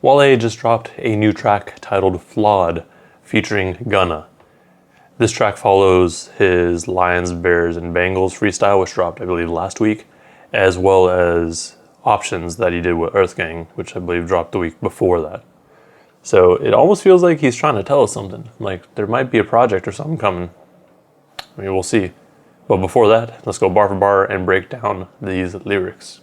Wale just dropped a new track titled Flawed, featuring Gunna. This track follows his Lions, Bears, and Bengals freestyle, which dropped, I believe, last week, as well as Options that he did with Earth Gang, which I believe dropped the week before that. So it almost feels like he's trying to tell us something. Like there might be a project or something coming. I mean, we'll see. But before that, let's go bar for bar and break down these lyrics.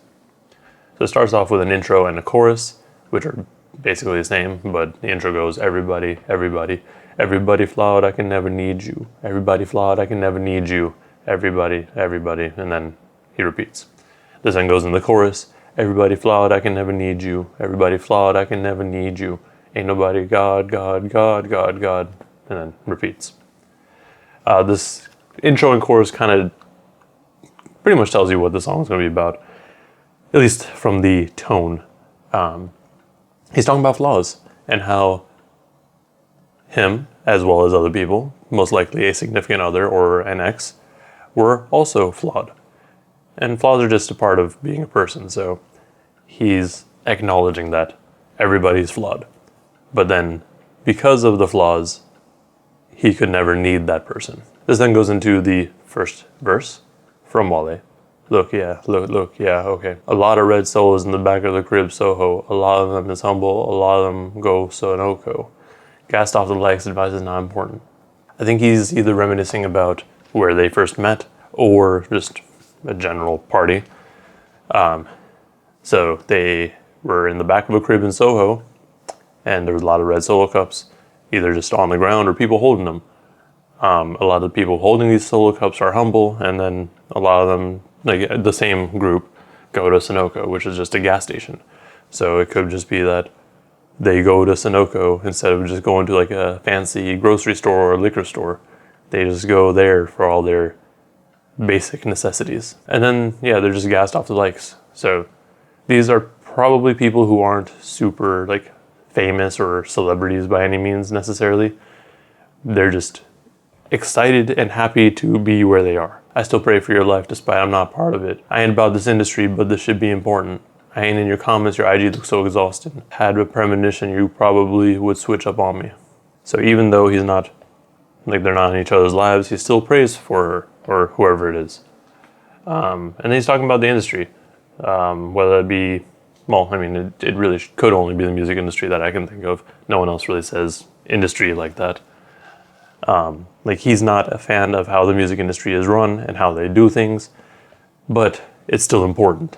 So it starts off with an intro and a chorus, which are basically the same, but the intro goes, everybody, everybody, everybody flawed, I can never need you. Everybody flawed, I can never need you. Everybody, everybody, and then he repeats. This then goes in the chorus, everybody flawed, I can never need you. Everybody flawed, I can never need you. Ain't nobody God, God, God, God, God, and then repeats. This intro and chorus kind of pretty much tells you what the song is going to be about, at least from the tone. He's talking about flaws and how him, as well as other people, most likely a significant other or an ex, were also flawed. And flaws are just a part of being a person, so he's acknowledging that everybody's flawed. But then, because of the flaws, he could never need that person. This then goes into the first verse from Wale. Look, yeah, look, yeah, okay. A lot of red souls in the back of the crib, Soho. A lot of them is humble, a lot of them go Sonoko. Gassed off the likes, advice is not important. I think he's either reminiscing about where they first met or just a general party. So they were in the back of a crib in Soho, and there was a lot of red Solo cups, either just on the ground or people holding them. A lot of the people holding these Solo cups are humble, and then a lot of them, like the same group, go to Sunoco, which is just a gas station. So it could just be that they go to Sunoco instead of just going to like a fancy grocery store or liquor store. They just go there for all their basic necessities. And then, yeah, they're just gassed off the likes. So these are probably people who aren't super like famous or celebrities by any means necessarily. They're just excited and happy to be where they are. I still pray for your life despite I'm not part of it. I ain't about this industry, but this should be important. I ain't in your comments, your IG looks so exhausted. Had a premonition you probably would switch up on me. So even though he's not, like they're not in each other's lives, he still prays for her or whoever it is. And then he's talking about the industry, whether it be, well, I mean, it really could only be the music industry that I can think of. No one else really says industry like that. Like he's not a fan of how the music industry is run and how they do things, but it's still important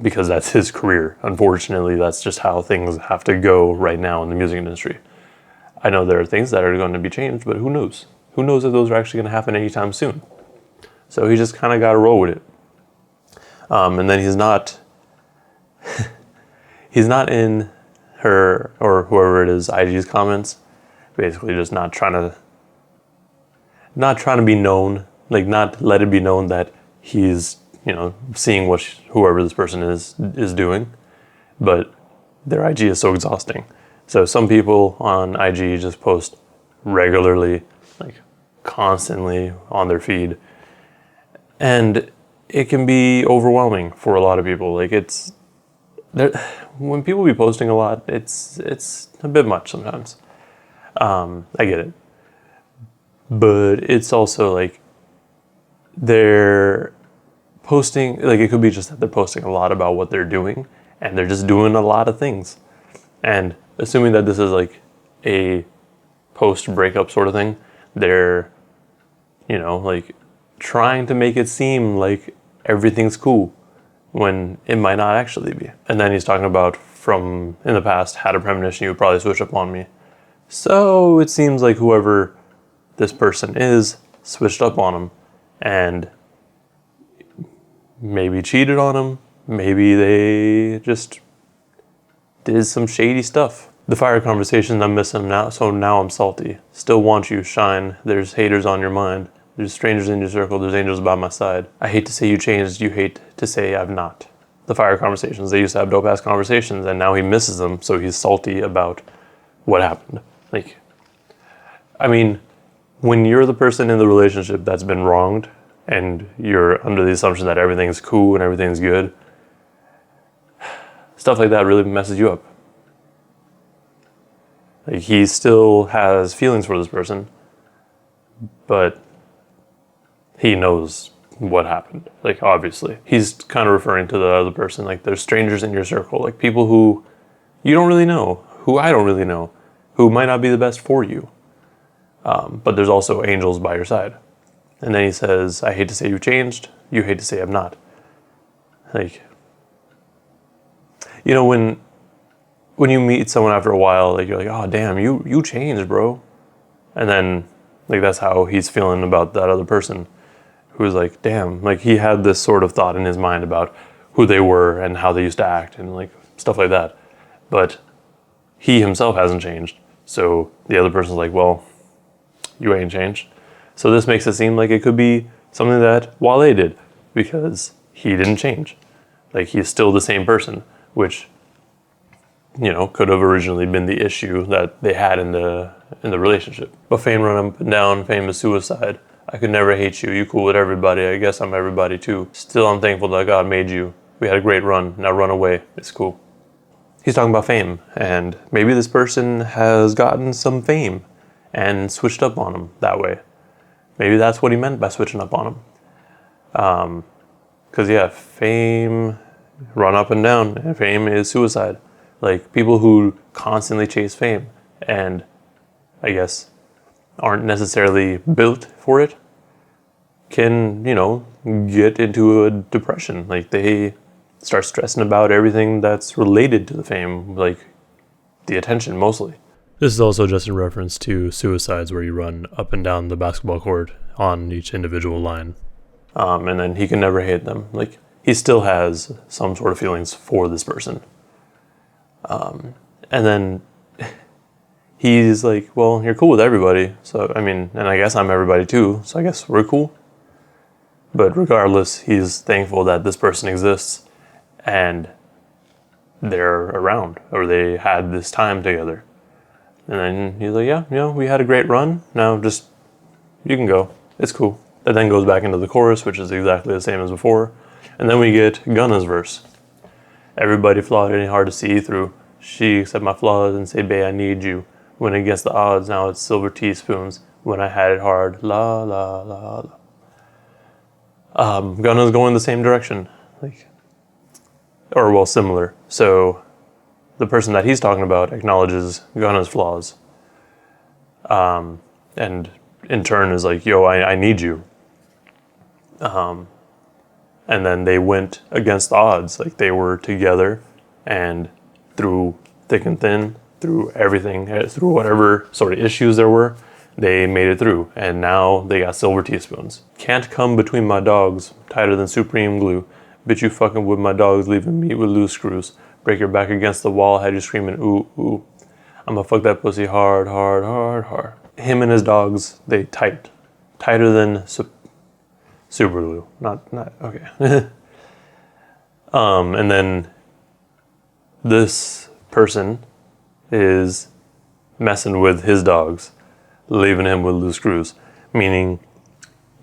because that's his career. Unfortunately, that's just how things have to go right now in the music industry. I know there are things that are going to be changed, but who knows? Who knows if those are actually going to happen anytime soon? So he just kind of got to roll with it. And then he's not in her or whoever it is IG's comments, basically just not trying to be known, like not let it be known that he's, seeing what whoever this person is doing, but their IG is so exhausting. So some people on IG just post regularly, like constantly on their feed, and it can be overwhelming for a lot of people. Like when people be posting a lot, it's a bit much sometimes. I get it. But it's also like they're posting, like it could be just that they're posting a lot about what they're doing and they're just doing a lot of things. And assuming that this is like a post-breakup sort of thing, they're, like trying to make it seem like everything's cool when it might not actually be. And then he's talking about from in the past, had a premonition you would probably switch up on me. So it seems like whoever this person is switched up on him and maybe cheated on him. Maybe they just did some shady stuff. The fire conversations, I miss him now, so now I'm salty. Still want you, shine. There's haters on your mind. There's strangers in your circle. There's angels by my side. I hate to say you changed. You hate to say I've not. The fire conversations, they used to have dope ass conversations and now he misses them, so he's salty about what happened. Like, I mean, when you're the person in the relationship that's been wronged and you're under the assumption that everything's cool and everything's good, stuff like that really messes you up. Like, he still has feelings for this person, but he knows what happened. Like, obviously. He's kind of referring to the other person, like, there's strangers in your circle, like people who you don't really know, who I don't really know, who might not be the best for you. But there's also angels by your side. And then he says, I hate to say you've changed, you hate to say I'm not. Like, you know, when you meet someone after a while, like, you're like, oh damn, you changed, bro. And then, like, that's how he's feeling about that other person, who's like, damn, like, he had this sort of thought in his mind about who they were and how they used to act and like stuff like that. But he himself hasn't changed. So the other person's like, well, you ain't changed. So this makes it seem like it could be something that Wale did, because he didn't change. Like, he's still the same person, which, you know, could have originally been the issue that they had in the relationship. But fame run up and down, fame is suicide. I could never hate you, you cool with everybody, I guess I'm everybody too. Still, I'm thankful that God made you. We had a great run, now run away, it's cool. He's talking about fame, and maybe this person has gotten some fame and switched up on him that way. Maybe that's what he meant by switching up on him. Because yeah, fame, run up and down, and fame is suicide. Like, people who constantly chase fame and, I guess, aren't necessarily built for it can, you know, get into a depression. Like, they start stressing about everything that's related to the fame, like the attention mostly. This is also just in reference to suicides where you run up and down the basketball court on each individual line. And then he can never hate them. Like, he still has some sort of feelings for this person. And then he's like, well, you're cool with everybody. So, I mean, and I guess I'm everybody too. So I guess we're cool. But regardless, he's thankful that this person exists and they're around, or they had this time together. And then he's like, yeah, you know, we had a great run. Now just, you can go. It's cool. It then goes back into the chorus, which is exactly the same as before. And then we get Gunna's verse. Everybody flawed, ain't hard to see through. She accept my flaws and say, babe, I need you. When against the odds, now it's silver teaspoons. When I had it hard, la, la, la, la. Gunna's going the same direction. Like, or, well, similar. So the person that he's talking about acknowledges Gunna's flaws. And in turn is like, yo, I need you. And then they went against the odds. Like, they were together, and through thick and thin, through everything, through whatever sort of issues there were, they made it through. And now they got silver teaspoons. Can't come between my dogs, tighter than supreme glue. Bitch, you fucking with my dogs, leaving me with loose screws. Break your back against the wall, had you screaming, ooh, ooh. I'ma fuck that pussy hard, hard, hard, hard. Him and his dogs, they tighter than super glue. Not, okay. And then this person is messing with his dogs, leaving him with loose screws. Meaning,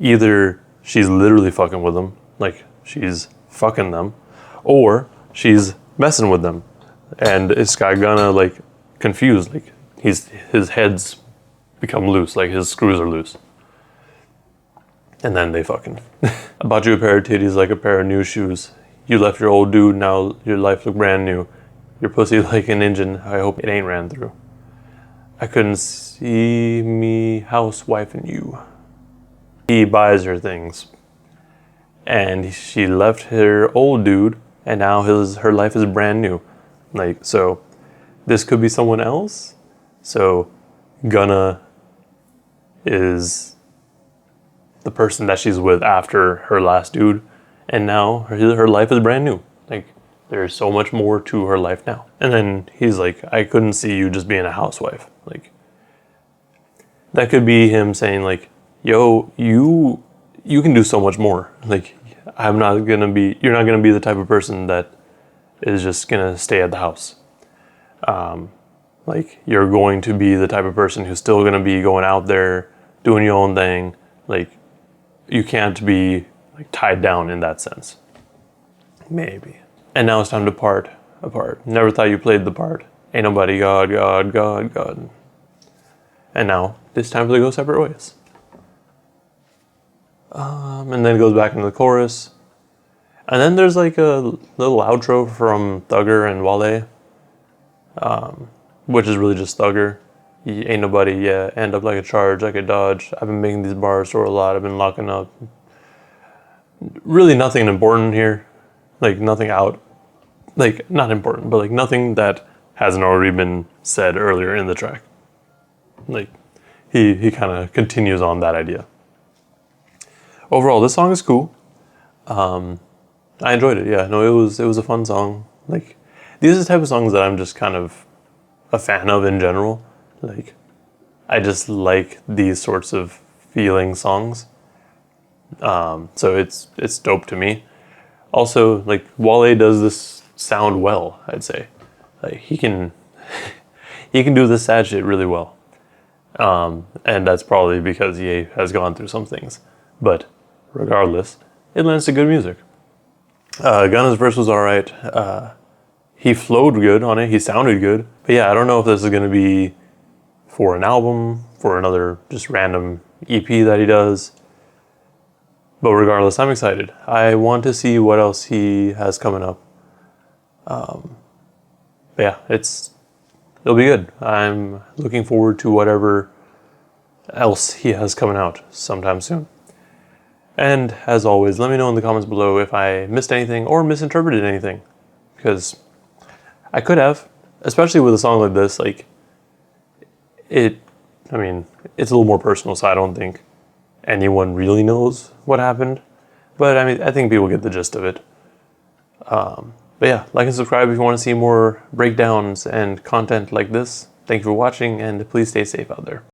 either she's literally fucking with them, like she's fucking them, or she's messing with them, and it's got Gunna like confused, like his head's become loose, like his screws are loose, and then they fucking. I bought you a pair of titties like a pair of new shoes. You left your old dude, now your life look brand new. Your pussy like an engine, I hope it ain't ran through. I couldn't see me housewifing you. He buys her things, and she left her old dude, and now her life is brand new. Like, so this could be someone else. So Gunna is the person that she's with after her last dude, and now her life is brand new. Like, there's so much more to her life now. And then he's like, I couldn't see you just being a housewife. Like, that could be him saying like, yo, you can do so much more. Like, you're not gonna be the type of person that is just gonna stay at the house. Like, you're going to be the type of person who's still gonna be going out there, doing your own thing. Like, you can't be like tied down in that sense. Maybe. And now it's time to part apart. Never thought you played the part. Ain't nobody God, God, God, God. And now it's time for the go separate ways. And then it goes back into the chorus. And then there's like a little outro from Thugger and Wale, which is really just Thugger. Ain't nobody, yeah, end up like a charge, like a dodge. I've been making these bars for a lot, I've been locking up. Really nothing important here. Like nothing out, like not important, but like nothing that hasn't already been said earlier in the track. Like he kind of continues on that idea. Overall, this song is cool. I enjoyed it. Yeah, no, it was a fun song. Like these are the type of songs that I'm just kind of a fan of in general. Like I just like these sorts of feeling songs. So it's dope to me. Also, like Wale does this sound well, I'd say. Like he can do this sad shit really well. And that's probably because he has gone through some things. But regardless, it lends to good music. Gunna's verse was alright. He flowed good on it. He sounded good. But yeah, I don't know if this is going to be for an album, for another just random EP that he does. But regardless, I'm excited. I want to see what else he has coming up. But yeah, it'll be good. I'm looking forward to whatever else he has coming out sometime soon. And as always, let me know in the comments below if I missed anything or misinterpreted anything. Because I could have, especially with a song like this. Like, it's a little more personal, so I don't think anyone really knows what happened. But I mean, I think people get the gist of it. But yeah, like and subscribe if you want to see more breakdowns and content like this. Thank you for watching, and please stay safe out there.